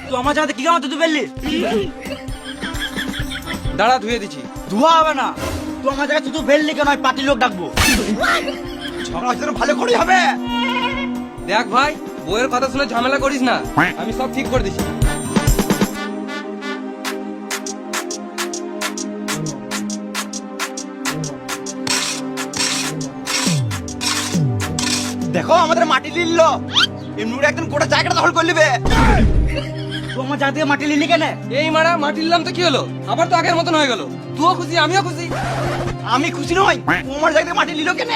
তুই আমার জায়গাতে কি কামাতে তুই বেললি? দাঁড়া ধুয়ে দিচ্ছি। ধোয়া হবে না, তুই আমার জায়গায় তুই বেললি কেন? আমি পার্টি লোক ডাকবো। ঝগড়া ভালো করে হবে। দেখ ভাই, বউয়ের কথা শুনে ঝামেলা করিস না, আমি সব ঠিক করে দিচ্ছি। দেখো আমাদের মাটি লিলল, এমনি একদম গোটা জায়গাটা দখল করে নিবে। তুই আমার জায়গা থেকে মাটি লিলি কেন? এই মারা মাটি নিলাম তো কি হলো, আবার তো আগের মতন হয়ে গেল। তুইও খুশি আমিও খুশি। আমি খুশি নই, তোমার জায়গা থেকে মাটি লিল কেন?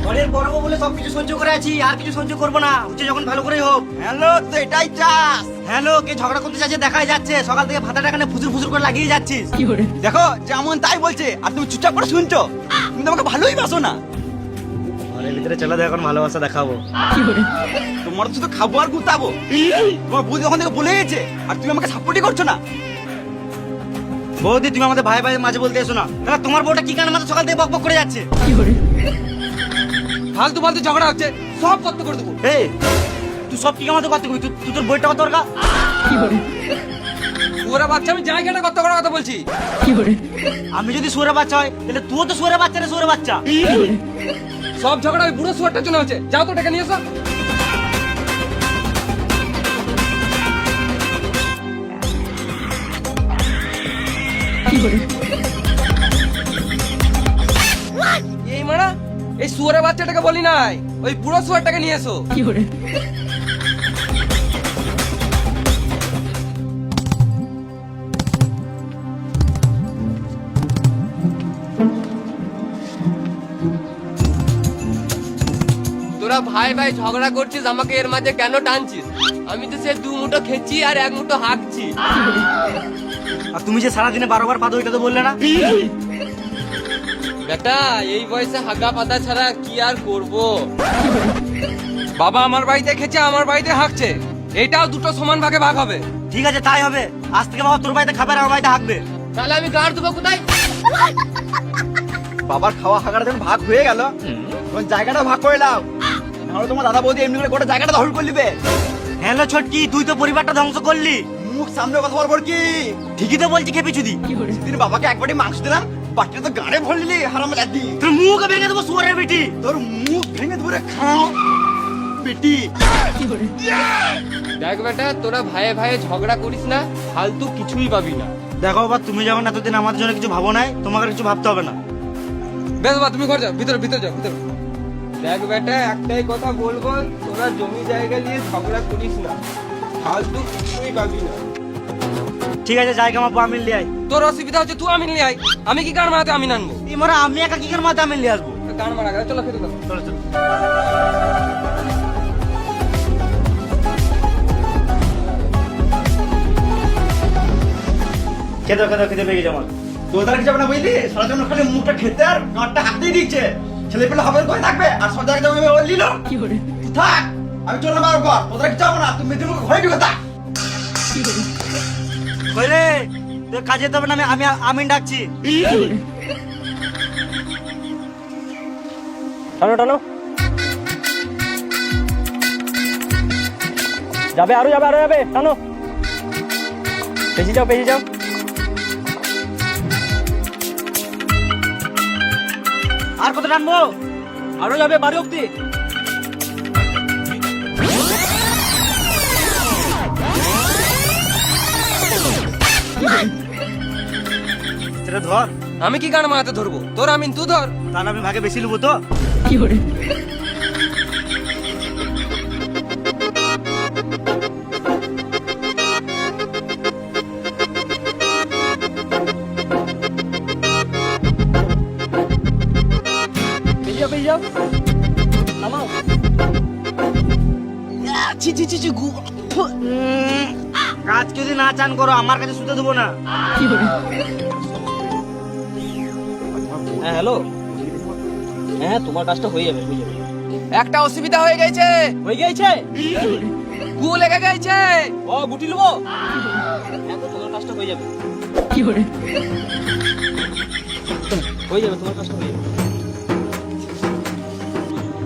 ঘরের বড় বউ বলে সবকিছু সহ্য করে আছি, আর কিছু সহ্য করবো না। হচ্ছে যখন ভালো করেই হোক। হ্যালো, তো এটাই চাস? হ্যালো, কে ঝগড়া করতে চাইছে দেখাই যাচ্ছে। সকাল থেকে ভাতা টাকা ফুসুর ফুসুর করে লাগিয়ে যাচ্ছিস। দেখো যেমন তাই বলছে, আর তুমি চুপচাপ করে শুনছো। তুমি তো আমাকে ভালোই বাসো না। ঘরের ভিতরে চলে দেখো, এখন ভালোবাসা দেখাবো। তোমার তো শুধু খাবো আর গুতাবো। তোমার বৌদি ওখান থেকে বলে গেছে, আর তুমি আমাকে সাপোর্টই করছো না। বৌদি, তুমি আমাদের ভাই ভাই মাঝে বলতে এসো না। তাহলে তোমার বউটা কি কারণে মাঝে সকাল থেকে বক বক করে যাচ্ছে? ফালতু ফালতু ঝগড়া হচ্ছে, সব করতে করে দেবো। এই, তুই সব কি কামাতে করতে করবি? তুই তোর বইটা কত দরকার? ওরা বাচ্চা, আমি জায়গাটা কত করার কথা বলছি। আমি যদি সুরে বাচ্চা হয়, তাহলে তুইও তো সুরে বাচ্চা রে, সুরে বাচ্চা। সব ঝগড়া ওই বুড়ো শুয়ারটার জন্য হচ্ছে। যাও তো টাকা নিয়ে এসো। এই মারা, এই শুয়ারের বাচ্চাটাকে বলি নাই, ওই বুড়ো শুয়ারটাকে নিয়ে এসো। তোরা ভাই ভাই ঝগড়া করছিস, আমাকে এর মাঝে কেন টানছিস? আমি তো সে দু মুঠো খেছি আর এক মুঠো হাঁকছি। আর তুমি যে সারাদিনে 12 বার পাদো, এটা তো বললে না? বেটা, এই বয়সে হাগা পাতা ছাড়া কি আর করব? বাবা আমার বাড়িতে খেছে, আমার বাড়িতে হাঁকছে, এটাও দুটো সমান ভাগে ভাগ হবে। ঠিক আছে, তাই হবে। আজ থেকে বাবা তোর বাড়িতে খাবে আর আমার বাড়িতে হাঁকবে। তাহলে আমি গাড় দেবো কোথায়? বাবার খাওয়া হাঁকাটা যখন ভাগ হয়ে গেল, তখন জায়গাটা ভাগ করে নাও। নাহলে তোমার দাদা বৌদি এমনি করে গোটা জায়গাটা দখল করে নিবে। হ্যালো ছোটকি, তুই তো পরিবারটা ধ্বংস করলি। মুখ সামনে কথা বলবো কি? ঠিকই তো বলছি, খেপি চুদি। সেদিন বাবাকে এক বাটি মাংস দিলাম, বাটিটা তো গাড়ে ভরে নিলি হারাম লাদি। তোর মুখ ভেঙে দেবো সুয়ারের বেটি। তোর মুখ ভেঙে দেবো রে খাও বেটি। দেখ বেটা, তোরা ভাইয়ে ভাইয়ে ঝগড়া করিস না, ফালতু কিছুই পাবি না। দেখো বাবা, তুমি যখন এতদিন আমাদের জন্য কিছু ভাবো নাই, তোমাকে আর কিছু ভাবতে হবে না। বেশ বাবা, তুমি ঘর যাও, ভিতরে ভিতরে যাও, ভিতরে। দেখ বেটা, একটাই কথা বলবো, তোরা জমি জায়গা নিয়ে ঝগড়া করিস না, ফালতু কিছুই পাবি না। ঠিক আছে, জায়গা মাপো, আমি লিয়ে আই। তোর অসুবিধা হচ্ছে, তুই আমি নিয়ে আয়। আমি কি গান মারাতে আমি আনবো? এমারা আমি একা কি করে মাথা আমি লিয়ে আসবো? গান মারা গেলে চলো খেতে দাও। চলো চলো। খেতে খেতে খেতে পেয়ে গেছে আমার। তোদের কি যাবে না বুঝলি? সারা জন্য খালি মুখটা খেতে আর গাঁটটা হাতেই দিচ্ছে। ছেলে পেলে হবে করে থাকবে, আর সব জায়গায় যাবে ওই লিলো। তুই থাক, আমি চললাম আর ঘর। তোদের কি যাবো না? তুমি মেয়েদের ঘরে ঢুকে থাক। কইরে, তোর কাজে যেতে হবে না, আমি আমি ডাকছি। টানো টানো। যাবে, আরো যাবে, আরো যাবে, টানো। পেছি যাও, পেছি যাও। আর কত টানবো? আরো যাবে, বাড়ি অব্দি। সেটা ধর। আমি কি গান মারাতে ধরবো? তোর আমি, তুই ধর। তাহলে আমি ভাগে বেশি নেবো তো। কাজ যদি না চান করো, আমার কাছে শুতে দেবো না। হ্যাঁ হ্যালো, হ্যাঁ তোমার কাজটা হয়ে যাবে, বুঝে যাবে। একটা অসুবিধা হয়ে গেছে। হয়ে গেছে? গু লেগে গেছে। ও গুটি নেবো? হ্যাঁ তো তোমার কাজটা হয়ে যাবে। হয়ে যাবে, তোমার কাজটা হয়ে যাবে।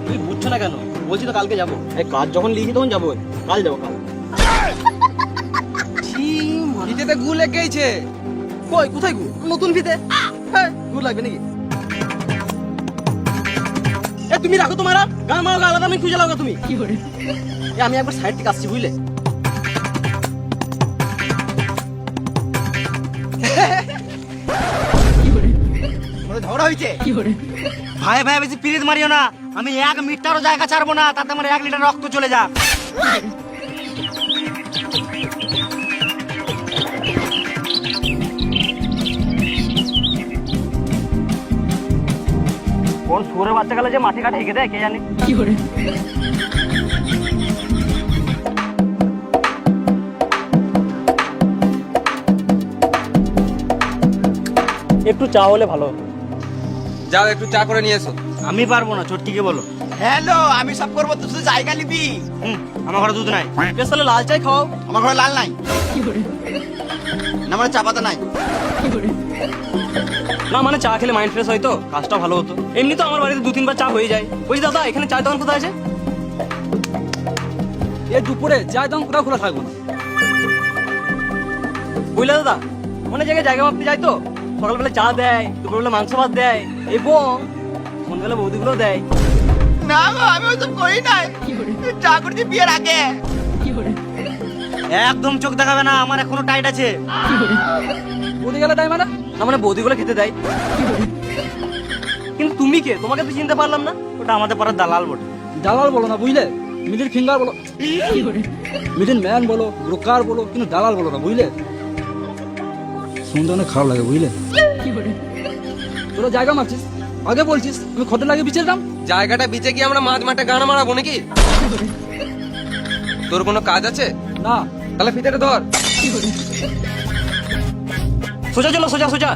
তুমি বুঝছো না কেন? বলছি তো কালকে যাবো। এই কাজ যখন লিখি তখন যাবো, কাল যাবো কাল। ফিতেতে গু লেগেছে। কই কোথায় গু? নতুন ফিতে। হ্যাঁ গু লাগবে নাকি? এ তুমি রাখো তোমার গান মারো আলাদা আমি খুঁজে লাগো তুমি। এ আমি একবার সাইড থেকে আসছি বুঝলে। ঝগড়া হয়েছে ভাই ভাই বেশি পিরিত মারিও না। আমি 1 মিটারও জায়গা ছাড়বো না, তাতে আমার 1 লিটার রক্ত চলে যাক। কোন শুয়োরের বাচ্চা গেলে যে মাটি কাটে হেঁকে দেয় কে জানে। একটু চা হলে ভালো হতো। যাও একটু চা করে নিয়ে এসো। আমি পারবো না, ছোটকিকে বলো। হ্যালো, আমি সব করবো, তুই শুধু জায়গা নিবি। আমার ঘরে দুধ নাই। বেশ তাহলে লাল চাই খাও। আমার ঘরে লাল নাই, না আমার চা পাতা নাই। না মানে চা খেলে মাইন্ড ফ্রেশ হয় তো, কাজটা ভালো হতো। এমনি তো আমার বাড়িতে 2-3 বার চা হয়ে যায়। বলছি দাদা এখানে চায়ের দোকান কোথায় আছে? এ দুপুরে চায়ের দোকান কোথাও খোলা থাকবো না। বুঝলে দাদা, অনেক জায়গায় জায়গা মাপতে যায় তো, সকালবেলা চা দেয়, দুপুরবেলা মাংস ভাত দেয় এবং সন্ধ্যাবেলা বৌদিগুলো দেয়। না গো, আমি ওসব করি নাই, চা করছি বিয়ের আগে। একদম চোখ দেখাবে না, আমার এখনো টাইট আছে। বৌদি গেলে দেয় মানে? না মানে বৌদিগুলো খেতে দেয়। কিন্তু তুমি কে? তোমাকে তো চিনতে পারলাম না। ওটা আমাদের পাড়ার দালাল বটে। দালাল বলো না বুঝলে, মিডিল ফিঙ্গার বলো, মিডিল ম্যান বলো, ব্রোকার বলো, কিন্তু দালাল বলো না বুঝলে। শুনতে অনেক খারাপ লাগে বুঝলে। তোরা জায়গা মারছিস, আগে বলছিস আমি খতে লাগে বিচেলতাম। জায়গাটা বিচে কি আমরা মাঝ মাঠে গান মারাবো নাকি? তোর কোনো কাজ আছে? না তাহলে ফিতেটা ধর। সোজা চলো, সোজা সোজা।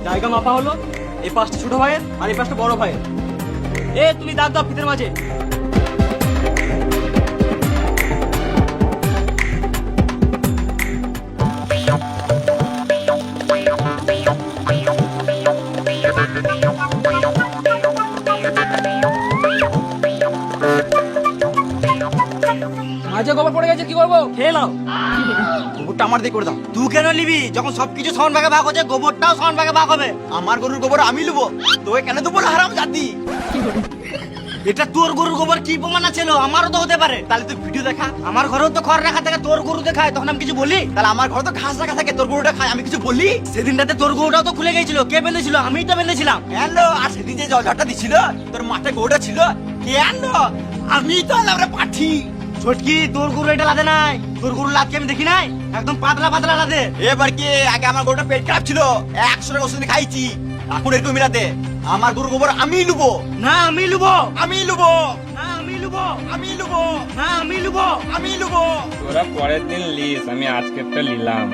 জায়গা মাপা হলো, এই পাঁচটা ছোট ভাইয়ের আর এই পাঁচটা বড় ভাইয়ের। এ তুমি দাগ দাও ফিতের মাঝে। মাঝে গোবর পড়ে গেছে কি করবো? খেয়ে নাও। গোবরটা আমার দিয়ে করে দাও। তুই কেন নিবি? যখন সবকিছু সমান ভাগে ভাগ হচ্ছে, গোবরটাও সমান ভাগে ভাগ হবে। আমার গরুর গোবর আমি নেবো, তোকে কেন দেবো না হারাম জাতি? এটা তোর গরুর গোবর কি প্রমাণ ছিল? আমারও তো হতে পারে। তাহলে তুই ভিডিও দেখা। আমার ঘরেও তো খড় রাখা থাকে, তোর গরু দেখায়, তখন আমি কিছু বলি? তাহলে আমার ঘরে তো ঘাস রাখা থাকে, তোর গরুটা খায়, আমি কিছু বলি? সেদিনটাতে তোর গরুটাও তো খুলে গেছিল, কে বেঁধেছিল? আমিই তো বেঁধেছিলাম। হ্যালো, আর সেদিন যে জলটা দিছিল, তোর মাঠে গরুটা ছিল, কেন? আমি তো আমরা পাঠি। ছোটকি, তোর গরু এটা লাদে নাই। তোর গরু লাদকে আমি দেখি নাই, একদম পাতলা পাতলা লাদে। এবার কি? আগে আমার গরুটা পেট খারাপ ছিল, 100 টাকা ওষুধ খাইছি, এখন এরকম মিলাতে। আমার গরু গোবর আমি লুবো। না আমি লুবো, আমি লুবো, না আমি লুবো, আমি লুবো, না আমি লুবো, আমি লুবো। তোরা পরের দিন লিস, আমি আজকেরটা নিলাম।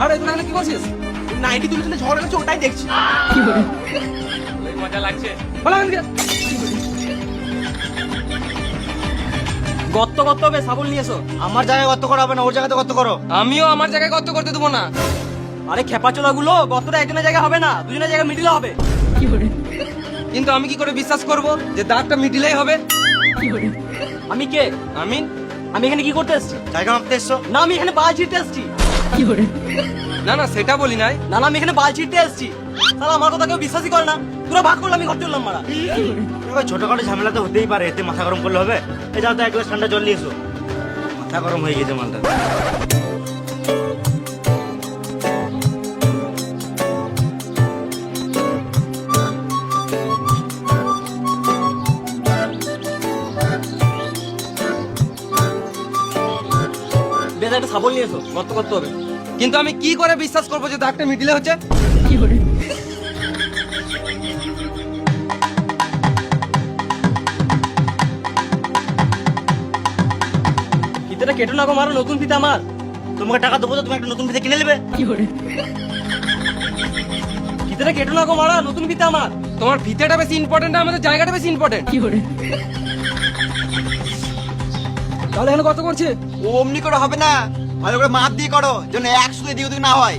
আরে তুই এখানে কি করছিস? 90 তুলে তুলে ঝগড়া করছে, ওটাই দেখছি। ওই মজা লাগছে। বলা এখান থেকে। গর্ত করতে হবে, সাবল নিয়ে এসো। আমার জায়গায় গর্ত করা হবে না, ওর জায়গাতে গর্ত করো। আমিও আমার জায়গায় গর্ত করতে দেবো না। আরে খেপাচোদা গুলো, গর্তটা একজনের জায়গা হবে না, দুজনের জায়গা মিডিলে হবে। কিন্তু আমি কি করে বিশ্বাস করব যে দাগটা মিডিলেই হবে? আমি কে? আমি আমি এখানে কি করতে এসেছি? জায়গা মাপতে এসছো? না আমি এখানে বাল ছিটতে এসেছি। না না সেটা বলি নাই। না না আমি এখানে বাল ছিটতে এসেছি। তাহলে আমার কথা কেউ বিশ্বাসই করে না। তোরা ভাগ করলে আমি ঘর চললাম মারা। ছোটখাটো ঝামেলা তো হতেই পারে, এতে মাথা গরম করলে হবে? এই যাও তো এক গ্লাস ঠান্ডা জল নিয়ে এসো, মাথা গরম হয়ে গেছে মালটা। শাবল নিয়ে এসো, গর্ত করতে হবে। কিন্তু আমি কি করে বিশ্বাস করবো যে দাগটা মিডিলে হচ্ছে? ফিতেটা কেটো না গো মারো, নতুন ফিতে আমার। তোমাকে টাকা দেবো তো তুমি একটা নতুন ফিতে কিনে নেবে। ফিতেটা কেটো না গো মারো, নতুন ফিতে আমার। তোমার ফিতেটা বেশি ইম্পর্টেন্ট, আমাদের জায়গাটা বেশি ইম্পর্টেন্ট। তাহলে এখানে কত করছে? ও অমনি করে হবে না, ভালো করে মাপ দিয়ে করো, যেন একসাথে দিয়ে না হয়।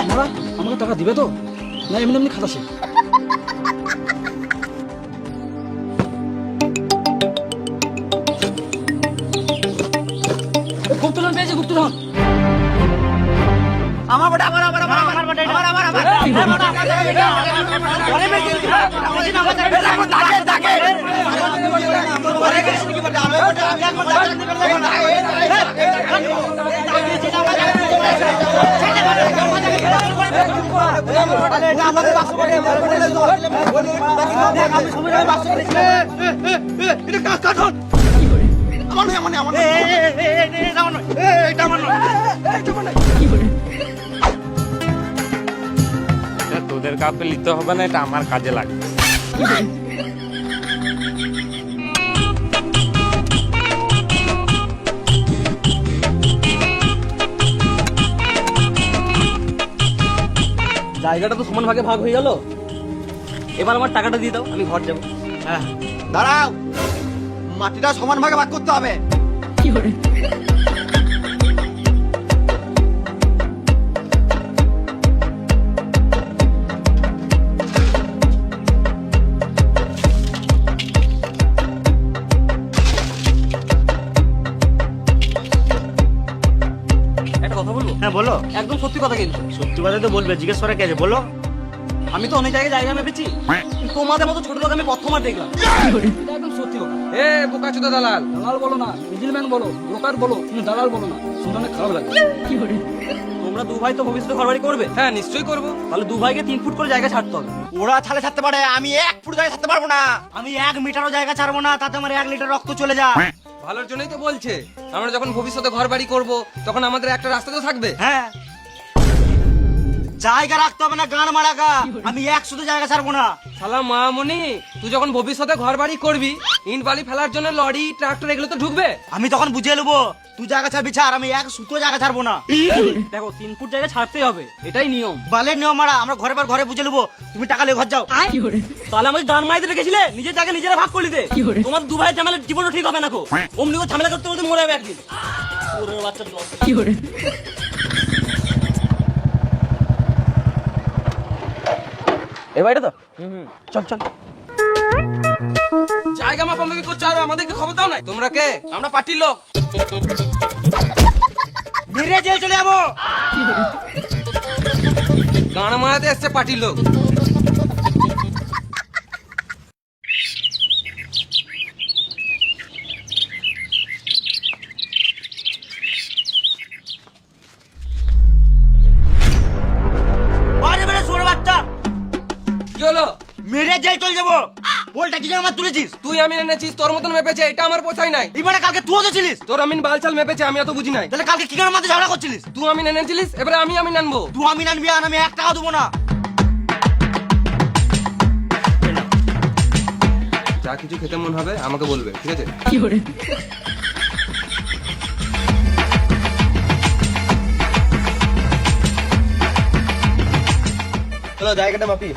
তোমরা আমাকে টাকা দিবে তো, না এমনি এমনি খাতাছে? গুপ্তধন পেয়েছে, গুপ্তধন। আমার বড় আমার আমার আমার আমার বড় আমার আমার আমার এটা তোদের কাউকে নিতে হবে না, এটা আমার কাজে লাগবে। জায়গাটা তো সমান ভাগে ভাগ হয়ে গেল, এবার আমার টাকাটা দিয়ে দাও, আমি ঘর যাবো। হ্যাঁ দাঁড়াও, মাটিটা সমান ভাগে ভাগ করতে হবে। একটা কথা বলবো? হ্যাঁ বলো। একদম সত্যি কথা কিন্তু। সত্যি কথা তো বলবে, জিজ্ঞেস করে কে আছে বলো। আমি তো অনেক জায়গায় জায়গা মেপেছি, তোমাদের মতো ছোট লোক আমি প্রথমবার দেখলাম। এটা একদম সত্যি কথা। এ বোকাচোদা দালাল, দালাল বলো না, মিডিলম্যান বলো, ব্রোকার বলো, কিন্তু দালাল বলো না, শুনতে অনেক খারাপ লাগে। তোমরা দু ভাই তো ভবিষ্যতে ঘরবাড়ি করবে, হ্যাঁ নিশ্চয়ই করবো। তাহলে দু ভাইকে 3 ফুট করে জায়গা ছাড়তে হবে। ওরা ছাড়ে ছাড়তে পারে, আমি 1 ফুট জায়গা ছাড়তে পারবো না। আমি 1 মিটারও জায়গা ছাড়বো না, তাতে আমার 1 লিটার রক্ত চলে যায়। ভালোর জন্যই তো বলছে, আমরা যখন ভবিষ্যতে ঘর বাড়ি করবো তখন আমাদের একটা রাস্তা তো থাকবে। হ্যাঁ, জায়গা রাখতে হবে না গান মারাকা, আমি 100 জায়গা ছাড়বো না। শালা মামুনি, তুই যখন ভবিষ্যতে ঘর বাড়ি করবি, ইট বালি ফেলার জন্য লরি ট্রাক্টর এগুলো তো ঢুকবে। আমি তখন বুঝিয়ে নেবো, তুই জায়গা ছাড়বি ছাড়, আমি 1 সুতো জায়গা ছাড়বো না। দেখো 3 ফুট জায়গা ছাড়তেই হবে, এটাই নিয়ম। বালের নিয়ম মারা, আমরা ঘরে বার ঘরে বুঝে নেবো, তুমি টাকা নিয়ে ঘর যাও। তাহলে আমাকে গান মাইতে রেখেছিলে, নিজের জায়গা নিজেরা ভাগ করে দে। তোমার দু ভাইয়ের ঝামেলা জীবনও ঠিক হবে না কো, অমনি করে ঝামেলা করতে করতে মরে যাবে একদিন। ওরে বাচ্চা এবার এটা তো চল চল। জায়গা মাপ আমাকে করছে, আর আমাদেরকে খবর দাও নাই। তোমরা কে? আমরা পার্টির লোক। ধীরে জেল চলে যাবো। গান মারাতে এসছে পার্টির লোক। আরে বেটা সোনা বাচ্চা, কি হলো? মেরে জেল চলে যাবো। বলটা কি আমার তুলেছিস? তুই আমি এনেছিস, তোর মতন মেপেছে, এটা আমার পোছাই নাই। এবারে কালকে তুইও তো ছিলিস, তোর আমিন বালচাল মেপেছে, আমি অত বুঝি নাই। তাহলে কালকে কি করে মাঝে ঝগড়া করছিলিস? তুই আমি এনেছিলিস, এবারে আমি আনবো। তুই আমি আনবি আর আমি 1 টাকা দেবো না। যা কিছু খেতে মন হবে আমাকে বলবে, ঠিক আছে? চলো জায়গাটা মাপি।